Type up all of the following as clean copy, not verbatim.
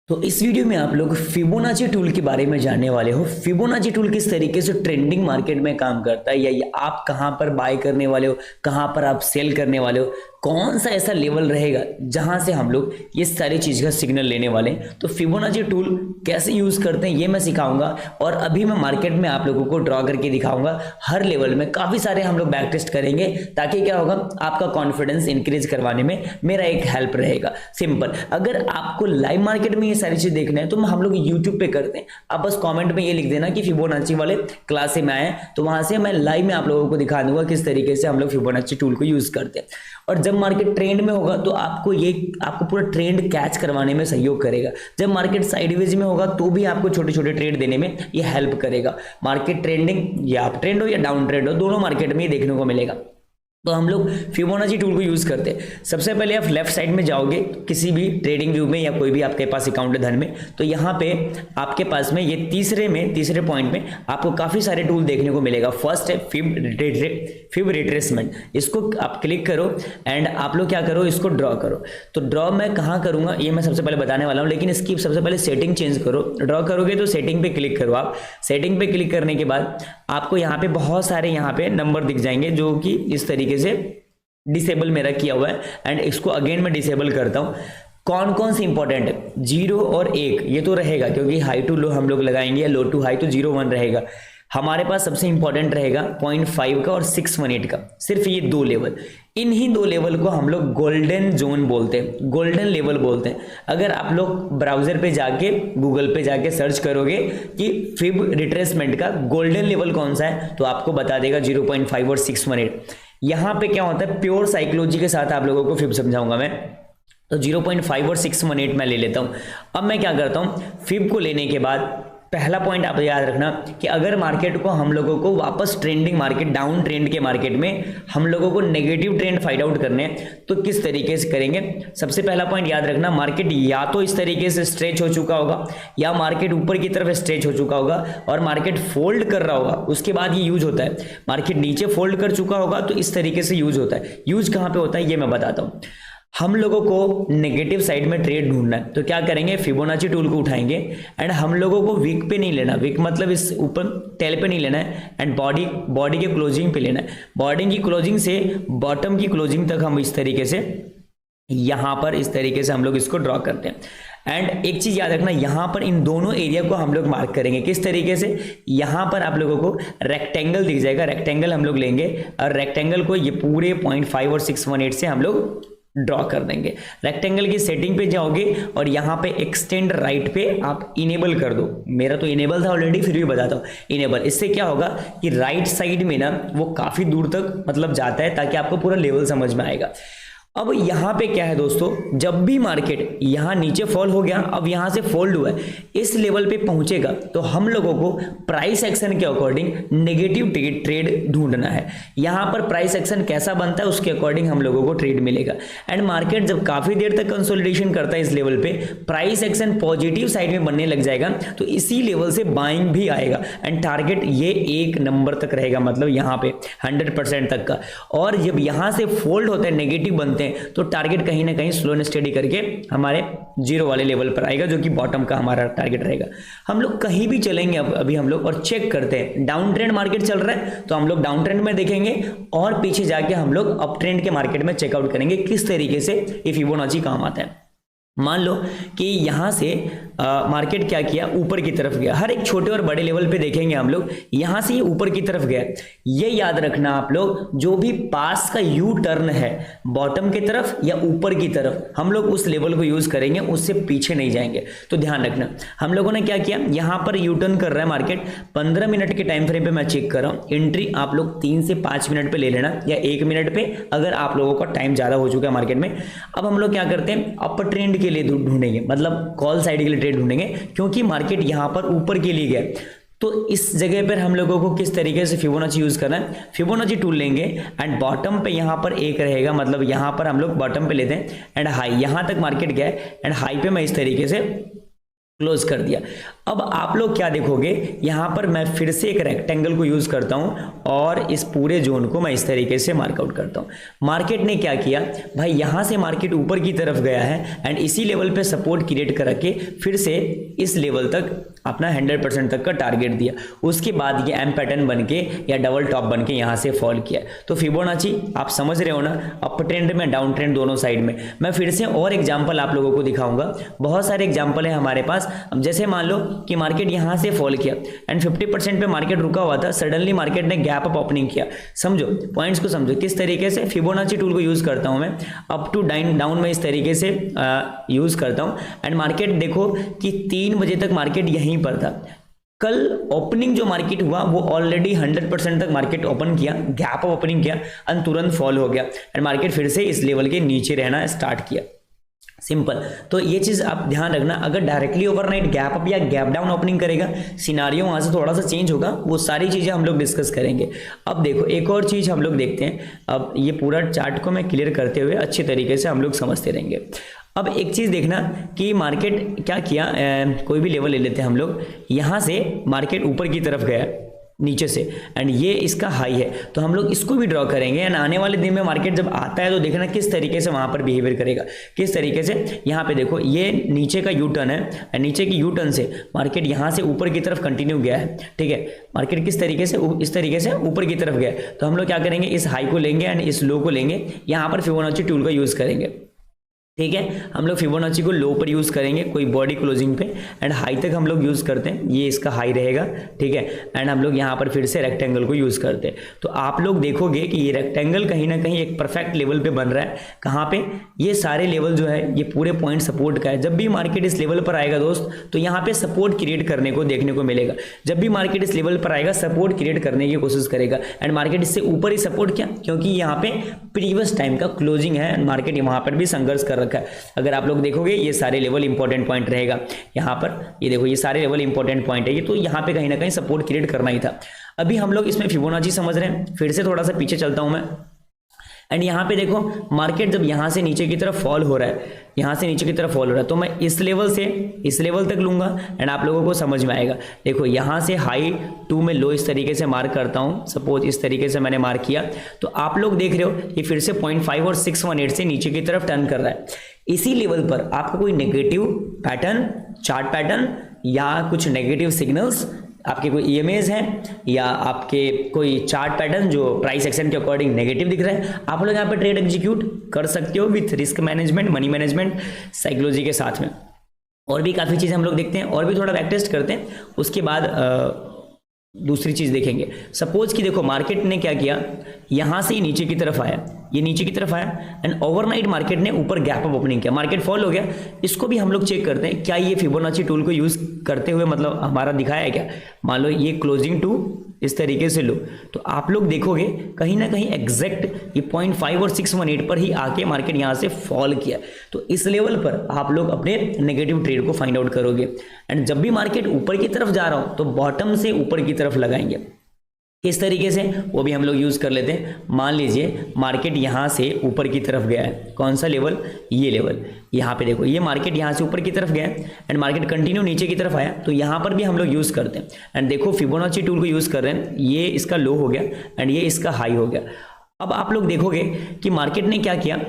तो इस वीडियो में आप लोग फिबोनाची टूल के बारे में जानने वाले हो। फिबोनाची टूल किस तरीके से ट्रेंडिंग मार्केट में काम करता है, या ये आप कहां पर बाय करने वाले हो, कहां पर आप सेल करने वाले हो, कौन सा ऐसा लेवल रहेगा जहां से हम लोग ये सारी चीज का सिग्नल लेने वाले हैं। तो फिबोनाची टूल कैसे यूज करते हैं ये मैं सिखाऊंगा, और अभी मैं मार्केट में आप लोगों को ड्रॉ करके दिखाऊंगा। हर लेवल में काफी सारे हम लोग बैक टेस्ट करेंगे, ताकि क्या होगा, आपका कॉन्फिडेंस इंक्रीज करवाने में मेरा एक हेल्प रहेगा। सिंपल, अगर आपको लाइव मार्केट में ये सारी चीज देखना है तो हम लोग यूट्यूब पे करते हैं। आप बस कमेंट में ये लिख देना कि फिबोनाची वाले क्लास में आए, तो वहां से मैं लाइव में आप लोगों को दिखा दूंगा किस तरीके से हम लोग फिबोनाची टूल को यूज करते हैं। और जब मार्केट ट्रेंड में होगा तो आपको पूरा ट्रेंड कैच करवाने में सहयोग करेगा। जब मार्केट साइडवेज में होगा तो भी आपको छोटे छोटे ट्रेड देने में ये हेल्प करेगा। मार्केट ट्रेंडिंग या अप ट्रेंड हो या डाउन ट्रेंड हो, दोनों मार्केट में ये देखने को मिलेगा। तो हम लोग फिबोनाची टूल को यूज करते हैं। सबसे पहले आप लेफ्ट साइड में जाओगे किसी भी ट्रेडिंग व्यू में, या कोई भी आपके पास अकाउंट है धन में, तो यहाँ पे आपके पास में ये तीसरे पॉइंट में आपको काफी सारे टूल देखने को मिलेगा। फर्स्ट है फिब रिट्रेसमेंट। इसको आप क्लिक करो एंड आप लोग क्या करो, इसको ड्रॉ करो। तो ड्रॉ मैं कहाँ करूंगा ये मैं सबसे पहले बताने वाला हूँ, लेकिन इसकी सबसे पहले सेटिंग चेंज करो। ड्रॉ करोगे तो सेटिंग पे क्लिक करो। आप सेटिंग पे क्लिक करने के बाद आपको यहाँ पे बहुत सारे यहाँ पे नंबर दिख जाएंगे, जो कि इस तरीके से डिसेबल मेरा किया हुआ है। एंड इसको अगेन मैं डिसेबल करता हूं। कौन कौन से इंपॉर्टेंट है, 0 और 1 ये तो रहेगा, क्योंकि हाई टू लो हम लोग लगाएंगे, या लो टू हाई तो 0 1 रहेगा। हमारे पास सबसे इंपॉर्टेंट रहेगा 0.5 का और 618 का, सिर्फ ये दो लेवल। इन्हीं दो लेवल को हम लोग गोल्डन जोन बोलते हैं, गोल्डन लेवल बोलते हैं। अगर आप लोग ब्राउजर पे जाके गूगल पे जाके सर्च करोगे कि फिब रिट्रेसमेंट का गोल्डन लेवल कौन सा है, तो आपको बता देगा 0.5 और 618। यहाँ पे क्या होता है, प्योर साइकोलॉजी के साथ आप लोगों को फिब समझाऊंगा मैं। तो 0.5 और 618 मैं ले लेता हूं। अब मैं क्या करता हूं, फिब को लेने के बाद पहला पॉइंट आप याद रखना कि अगर मार्केट को हम लोगों को वापस ट्रेंडिंग मार्केट, डाउन ट्रेंड के मार्केट में हम लोगों को नेगेटिव ट्रेंड फाइंड आउट करने हैं, तो किस तरीके से करेंगे। सबसे पहला पॉइंट याद रखना, मार्केट या तो इस तरीके से स्ट्रेच हो चुका होगा, या मार्केट ऊपर की तरफ स्ट्रेच हो चुका होगा और मार्केट फोल्ड कर रहा होगा, उसके बाद ये यूज होता है। मार्केट नीचे फोल्ड कर चुका होगा तो इस तरीके से यूज होता है। यूज कहां पे होता है ये मैं बताता हूं। हम लोगों को नेगेटिव साइड में ट्रेड ढूंढना है, तो क्या करेंगे, फिबोनाची टूल को उठाएंगे एंड हम लोगों को वीक पे नहीं लेना। वीक मतलब इस ऊपर टेल पे नहीं लेना है, एंड बॉडी के क्लोजिंग पे लेना है। बॉडी की क्लोजिंग से बॉटम की क्लोजिंग तक हम इस तरीके से, यहां पर इस तरीके से हम लोग इसको ड्रॉ करते हैं। एंड एक चीज याद रखना, यहां पर इन दोनों एरिया को हम लोग मार्क करेंगे। किस तरीके से, यहां पर आप लोगों को रेक्टेंगल दिख जाएगा, रेक्टेंगल हम लोग लेंगे और रेक्टेंगल को ये पूरे 0.5 और 618 से हम लोग ड्रॉ कर देंगे। रेक्टेंगल की सेटिंग पे जाओगे और यहाँ पे एक्सटेंड राइट पे आप इनेबल कर दो। मेरा तो इनेबल था ऑलरेडी, फिर भी बताता हूँ इनेबल। इससे क्या होगा कि राइट साइड में ना वो काफी दूर तक मतलब जाता है, ताकि आपको पूरा लेवल समझ में आएगा। अब यहां पे क्या है दोस्तों, जब भी मार्केट यहां नीचे फॉल हो गया, अब यहां से फोल्ड हुआ है, इस लेवल पे पहुंचेगा तो हम लोगों को प्राइस एक्शन के अकॉर्डिंग नेगेटिव ट्रेड ढूंढना है। यहां पर प्राइस एक्शन कैसा बनता है उसके अकॉर्डिंग हम लोगों को ट्रेड मिलेगा। एंड मार्केट जब काफी देर तक कंसोलिडेशन करता है इस लेवल पे, प्राइस एक्शन पॉजिटिव साइड में बनने लग जाएगा, तो इसी लेवल से बाइंग भी आएगा। एंड टारगेट ये 1 नंबर तक रहेगा, मतलब यहाँ पे 100% तक का। और जब यहां से फोल्ड होता है, नेगेटिव बनते हैं, तो टारगेट कहीं ना कहीं स्लो एंड स्टेडी करके हमारे 0 वाले लेवल पर आएगा, जो कि बॉटम का हमारा टारगेट रहेगा। हम लोग कहीं भी चलेंगे अभी हम लोग और चेक करते हैं, डाउन ट्रेंड मार्केट चल रहा है तो हम लोग डाउन ट्रेंड में देखेंगे, और पीछे जाके हम लोग अप ट्रेंड के मार्केट में चेकआउट करेंगे किस तरीके से ये फिबोनाची काम आता है। मान लो कि यहां से मार्केट क्या किया, ऊपर की तरफ गया। हर एक छोटे और बड़े लेवल पे देखेंगे हम लोग, यहां से ये ऊपर की तरफ गया। ये याद रखना आप लोग, जो भी पास का यू टर्न है बॉटम की तरफ या ऊपर की तरफ, हम लोग उस लेवल को यूज करेंगे, उससे पीछे नहीं जाएंगे। तो ध्यान रखना, हम लोगों ने क्या किया, यहां पर यू टर्न कर रहा है मार्केट, 15 मिनट के टाइम फ्रेम पे मैं चेक कर रहा हूं। एंट्री आप लोग 3 से 5 मिनट पे ले लेना, या 1 मिनट पे अगर आप लोगों का टाइम ज्यादा हो चुका है मार्केट में। अब हम लोग क्या करते हैं, अपर ट्रेंड के लिए ढूंढेंगे, मतलब कॉल साइड के लिए ट्रेड ढूंढेंगे, क्योंकि मार्केट यहां पर ऊपर के लिए गया। तो इस जगह पर हम लोगों को किस तरीके से फिबोनाची यूज करना है, फिबोनाची टूल लेंगे एंड बॉटम पे यहां पर 1 रहेगा, मतलब यहां पर हम लोग बॉटम पे लेते हैं एंड हाई, यहां तक मार्केट गया एंड हाई पे मैं इस तरीके से क्लोज कर दिया। अब आप लोग क्या देखोगे, यहां पर मैं फिर से एक रेक्टेंगल को यूज करता हूं और इस पूरे जोन को मैं इस तरीके से मार्कआउट करता हूं। मार्केट ने क्या किया भाई, यहां से मार्केट ऊपर की तरफ गया है एंड इसी लेवल पे सपोर्ट क्रिएट करके फिर से इस लेवल तक अपना 100% तक का टारगेट दिया। उसके बाद ये एम पैटर्न बनके या डबल टॉप बनके यहां से फॉल किया। तो फिबोनाची आप समझ रहे हो ना, अप ट्रेंड में डाउन ट्रेंड दोनों साइड में। मैं फिर से और एग्जांपल आप लोगों को दिखाऊंगा, बहुत सारे एग्जांपल है हमारे पास। अब जैसे मान लो कि मार्केट यहां से फॉल किया एंड 50% पे मार्केट रुका हुआ था, सडनली मार्केट ने गैप अप ओपनिंग किया। समझो पॉइंट्स को, समझो किस तरीके से फिबोनाची टूल को यूज करता हूं मैं। अप टू डाउन में इस तरीके से यूज करता हूं एंड मार्केट देखो कि 3 बजे तक मार्केट यहीं पर था। कल ओपनिंग जो मार्केट हुआ वो ऑलरेडी 100% तक मार्केट ओपन किया, गैप अप ओपनिंग किया एंड तुरंत फॉल हो गया एंड मार्केट फिर से इस लेवल के नीचे रहना स्टार्ट किया। सिंपल। तो ये चीज आप ध्यान रखना, अगर डायरेक्टली ओवरनाइट गैप अप या गैप डाउन ओपनिंग करेगा, सिनारियो वहां से थोड़ा सा चेंज होगा, वो सारी चीजें हम लोग डिस्कस करेंगे। अब देखो एक और चीज हम लोग देखते हैं। अब ये पूरा चार्ट को मैं क्लियर करते हुए अच्छे तरीके से हम लोग समझते रहेंगे। अब एक चीज देखना कि मार्केट क्या किया, कोई भी लेवल ले लेते हैं हम लोग। यहां से मार्केट ऊपर की तरफ गया नीचे से एंड ये इसका हाई है, तो हम लोग इसको भी ड्रॉ करेंगे एंड आने वाले दिन में मार्केट जब आता है तो देखना किस तरीके से वहां पर बिहेवियर करेगा, किस तरीके से। यहाँ पे देखो ये नीचे का यू टर्न है एंड नीचे की यू टर्न से मार्केट यहाँ से ऊपर की तरफ कंटिन्यू गया है, ठीक है। मार्केट किस तरीके से, इस तरीके से ऊपर की तरफ गया, तो हम लोग क्या करेंगे, इस हाई को लेंगे एंड इस लो को लेंगे, यहाँ पर फिबोनाची टूल का यूज करेंगे, ठीक है। हम लोग फिबोनाची को लो पर यूज करेंगे कोई बॉडी क्लोजिंग पे एंड हाई तक हम लोग यूज करते हैं, ये इसका हाई रहेगा, ठीक है। एंड हम लोग यहाँ पर फिर से रेक्टेंगल को यूज करते हैं। तो आप लोग देखोगे कि ये रेक्टेंगल कहीं ना कहीं एक परफेक्ट लेवल पे बन रहा है। कहाँ पे, ये सारे लेवल जो है ये पूरे पॉइंट सपोर्ट का है। जब भी मार्केट इस लेवल पर आएगा दोस्त, तो यहाँ पे सपोर्ट क्रिएट करने को देखने को मिलेगा। जब भी मार्केट इस लेवल पर आएगा सपोर्ट क्रिएट करने की कोशिश करेगा एंड मार्केट इससे ऊपर ही सपोर्ट किया, क्योंकि यहाँ पे प्रीवियस टाइम का क्लोजिंग है, मार्केट वहां पर भी संघर्ष कर रखा है। अगर आप लोग देखोगे ये सारे लेवल इंपॉर्टेंट पॉइंट रहेगा यहाँ पर, ये देखो ये सारे लेवल इंपॉर्टेंट पॉइंट है ये, तो यहाँ पे कहीं ना कहीं सपोर्ट क्रिएट करना ही था। अभी हम लोग इसमें फिबोनाची समझ रहे हैं, फिर से थोड़ा सा पीछे चलता हूं मैं एंड यहाँ पे देखो मार्केट जब यहाँ से नीचे की तरफ फॉल हो रहा है, यहाँ से नीचे की तरफ फॉल हो रहा है, तो मैं इस लेवल से इस लेवल तक लूंगा एंड आप लोगों को समझ में आएगा। देखो यहाँ से हाई टू में लो इस तरीके से मार्क करता हूँ, सपोज इस तरीके से मैंने मार्क किया, तो आप लोग देख रहे हो ये फिर से 0.5 और 618 से नीचे की तरफ टर्न कर रहा है। इसी लेवल पर आपका कोई नेगेटिव पैटर्न, चार्ट पैटर्न या कुछ नेगेटिव सिग्नल्स, आपके कोई ईएमएज हैं या आपके कोई चार्ट पैटर्न जो प्राइस एक्शन के अकॉर्डिंग नेगेटिव दिख रहा है, आप लोग यहाँ पे ट्रेड एग्जीक्यूट कर सकते हो with risk management, money management, psychology के साथ में। और भी काफ़ी चीज़ें हम लोग देखते हैं और भी थोड़ा बैक टेस्ट करते हैं, उसके बाद दूसरी चीज़ देखेंगे। सपोज कि देखो मार्केट ने क्या किया, यहाँ से ही नीचे की तरफ आया, ये नीचे की तरफ आया एंड ओवरनाइट मार्केट ने ऊपर गैप अप ओपनिंग किया, मार्केट फॉल हो गया। इसको भी हम लोग चेक करते हैं क्या ये फिबोनाची टूल को यूज करते हुए मतलब हमारा दिखाया है क्या। मान लो ये क्लोजिंग टू इस तरीके से लो, तो आप लोग देखोगे कहीं ना कहीं एग्जैक्ट ये 0.5 और 618 पर ही आके मार्केट यहाँ से फॉल किया। तो इस लेवल पर आप लोग अपने नेगेटिव ट्रेड को फाइंड आउट करोगे एंड जब भी मार्केट ऊपर की तरफ जा रहा हो तो बॉटम से ऊपर की तरफ लगाएंगे। किस तरीके से, वो भी हम लोग यूज कर लेते हैं। मान लीजिए मार्केट यहाँ से ऊपर की तरफ गया है, कौन सा लेवल, ये लेवल, यहाँ पे देखो ये मार्केट यहाँ से ऊपर की तरफ गया एंड मार्केट कंटिन्यू नीचे की तरफ आया, तो यहाँ पर भी हम लोग यूज करते हैं एंड देखो फिबोनाची टूल को यूज कर रहे हैं, ये इसका लो हो गया एंड ये इसका हाई हो गया। अब आप लोग देखोगे कि मार्केट ने क्या किया,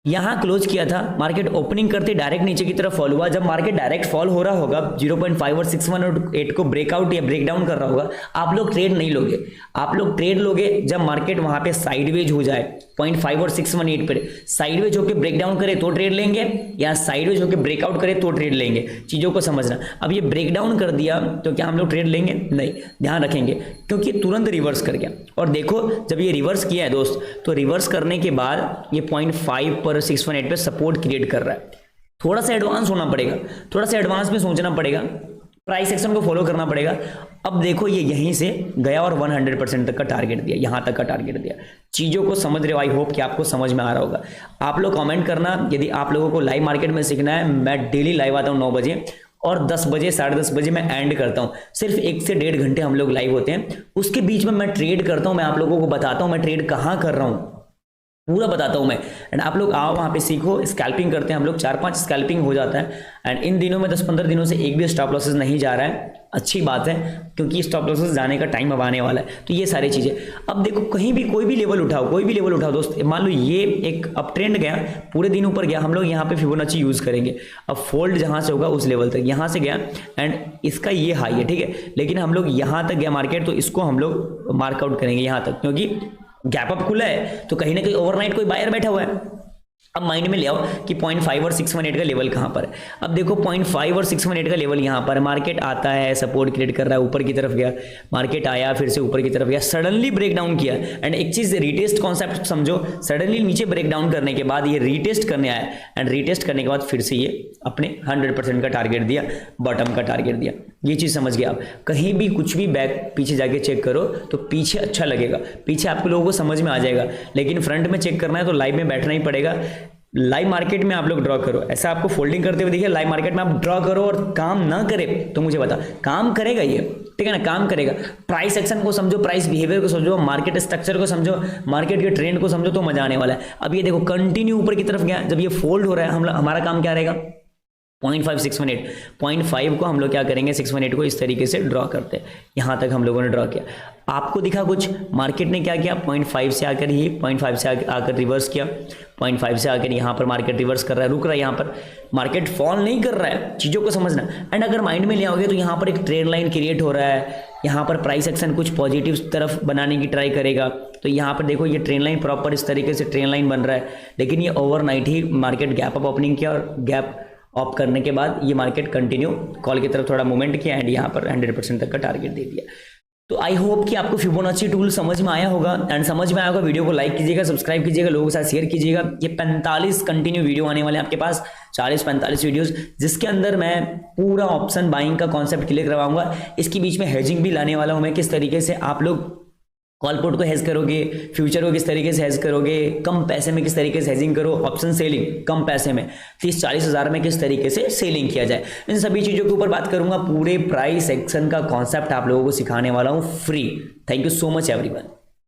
यहाँ क्लोज किया था, मार्केट ओपनिंग करते डायरेक्ट नीचे की तरफ फॉल हुआ। जब मार्केट डायरेक्ट फॉल हो रहा होगा 0.5 और 618 को ब्रेकआउट या ब्रेक डाउन कर रहा होगा, आप लोग ट्रेड नहीं लोगे। आप लोग ट्रेड लोगे जब मार्केट वहां पे साइडवेज हो जाए, 0.5 और 618 पर साइडवेज होकर ब्रेक डाउन करे तो ट्रेड लेंगे या साइडवेज होकर ब्रेकआउट करे तो ट्रेड लेंगे। चीजों को समझना। अब ये ब्रेक डाउन कर दिया तो क्या हम लोग ट्रेड लेंगे? नहीं, ध्यान रखेंगे, क्योंकि तुरंत रिवर्स कर गया। और देखो जब ये रिवर्स किया है दोस्त, तो रिवर्स करने के बाद ये 0.5 पर 618 पे सपोर्ट क्रिएट कर रहा है। थोड़ा सा एडवांस होना पड़ेगा, थोड़ा सा एडवांस में सोचना पड़ेगा, प्राइस एक्शन को फॉलो करना पड़ेगा। अब देखो ये यहीं से गया और 100% तक का टारगेट दिया, यहां तक का टारगेट दिया। चीजों को समझ रहे हो, आई होप कि आपको समझ में आ रहा होगा। आप लोग कमेंट करना यदि आप लोगों को लाइव मार्केट में सीखना है। मैं डेली लाइव आता हूं 9 बजे और 10 बजे 10:30 बजे मैं एंड करता हूं। सिर्फ 1 से 1.5 घंटे हम लोग लाइव होते हैं, उसके बीच में मैं ट्रेड करता हूं, मैं आप लोगों को बताता हूं मैं ट्रेड कहां कर रहा हूं, पूरा बताता हूँ मैं। एंड आप लोग आओ वहाँ पे सीखो, स्कैल्पिंग करते हैं हम लोग, 4-5 स्कैल्पिंग हो जाता है। एंड इन दिनों में 10-15 दिनों से एक भी स्टॉप लॉसेस नहीं जा रहा है, अच्छी बात है, क्योंकि स्टॉप लॉसेस जाने का टाइम अब आने वाला है। तो ये सारी चीज़ें, अब देखो कहीं भी कोई भी लेवल उठाओ दोस्त, मान लो ये एक अप ट्रेंड गया, पूरे दिन ऊपर गया, हम लोग यहाँ पे फिबोनाची यूज़ करेंगे। अब फोल्ड जहाँ से होगा उस लेवल तक, यहाँ से गया एंड इसका ये हाई है, ठीक है, लेकिन हम लोग यहाँ तक गया मार्केट, तो इसको हम लोग मार्कआउट करेंगे यहाँ तक, क्योंकि गैप अप खुला है, तो कहीं ना कहीं ओवरनाइट कोई बायर बैठा हुआ है। अब माइंड में ले आओ कि 0.5 और 618 का लेवल कहाँ पर है। अब देखो 0.5 और 618 का लेवल यहाँ पर, मार्केट आता है, सपोर्ट क्रिएट कर रहा है, ऊपर की तरफ गया, मार्केट आया, फिर से ऊपर की तरफ गया, सडनली ब्रेक डाउन किया। एंड एक चीज रीटेस्ट कॉन्सेप्ट समझो, सडनली नीचे ब्रेक डाउन करने के बाद ये रीटेस्ट करने आया, एंड रीटेस्ट करने के बाद फिर से ये अपने 100% का टारगेट दिया, बॉटम का टारगेट दिया। ये चीज समझ गया आप। कहीं भी कुछ भी बैक पीछे जाके चेक करो तो पीछे अच्छा लगेगा, पीछे आपको लोगों को समझ में आ जाएगा, लेकिन फ्रंट में चेक करना है तो लाइव में बैठना ही पड़ेगा। लाइव मार्केट में आप लोग ड्रॉ करो, ऐसा आपको फोल्डिंग करते हुए देखिए, लाइव मार्केट में आप ड्रॉ करो और काम ना करे तो मुझे बता, काम करेगा ये, ठीक है ना, काम करेगा। प्राइस एक्शन को समझो, प्राइस बिहेवियर को समझो, मार्केट स्ट्रक्चर को समझो, मार्केट के ट्रेंड को समझो, तो मजा आने वाला है। अब ये देखो कंटिन्यू ऊपर की तरफ गया, जब ये फोल्ड हो रहा है, हमारा काम क्या रहेगा, 0.5 618, 0.5 को हम लोग क्या करेंगे, 618 को इस तरीके से ड्रॉ करते हैं। यहाँ तक हम लोगों ने ड्रॉ किया, आपको दिखा कुछ, मार्केट ने क्या किया, 0.5 से आकर ही 0.5 से आकर रिवर्स किया, 0.5 से आकर यहाँ पर मार्केट रिवर्स कर रहा है, रुक रहा है, यहाँ पर मार्केट फॉल नहीं कर रहा है, चीज़ों को समझना। एंड अगर माइंड में ले आओगे तो यहाँ पर एक ट्रेंड लाइन क्रिएट हो रहा है, यहाँ पर प्राइस एक्शन कुछ पॉजिटिव तरफ बनाने की ट्राई करेगा, तो यहाँ पर देखो ये ट्रेंड लाइन प्रॉपर इस तरीके से ट्रेंड लाइन बन रहा है, लेकिन ये ओवरनाइट ही मार्केट गैप अप ओपनिंग किया, और गैप ऑप करने के बाद ये मार्केट कंटिन्यू कॉल की तरफ थोड़ा मूवमेंट किया, एंड यहाँ पर 100% तक का टारगेट दे दिया। तो आई होप कि आपको फिबोनाची टूल समझ में आया होगा, एंड समझ में आया होगा, वीडियो को लाइक कीजिएगा, सब्सक्राइब कीजिएगा, लोगों के साथ शेयर कीजिएगा। ये 45 कंटिन्यू वीडियो आने वाले हैं आपके पास, 40-45 वीडियोस, जिसके अंदर मैं पूरा ऑप्शन बाइंग का कॉन्सेप्ट क्लियर करवाऊंगा। इसके बीच में हेजिंग भी लाने वाला हूं मैं, किस तरीके से आप लोग कॉल पुट को हेज करोगे, फ्यूचर को किस तरीके से हेज करोगे, कम पैसे में किस तरीके से हेजिंग करो, ऑप्शन सेलिंग कम पैसे में 30-40 हज़ार में किस तरीके से सेलिंग किया जाए, इन सभी चीज़ों के ऊपर बात करूंगा। पूरे प्राइस एक्शन का कॉन्सेप्ट आप लोगों को सिखाने वाला हूं free. Thank you so much everyone.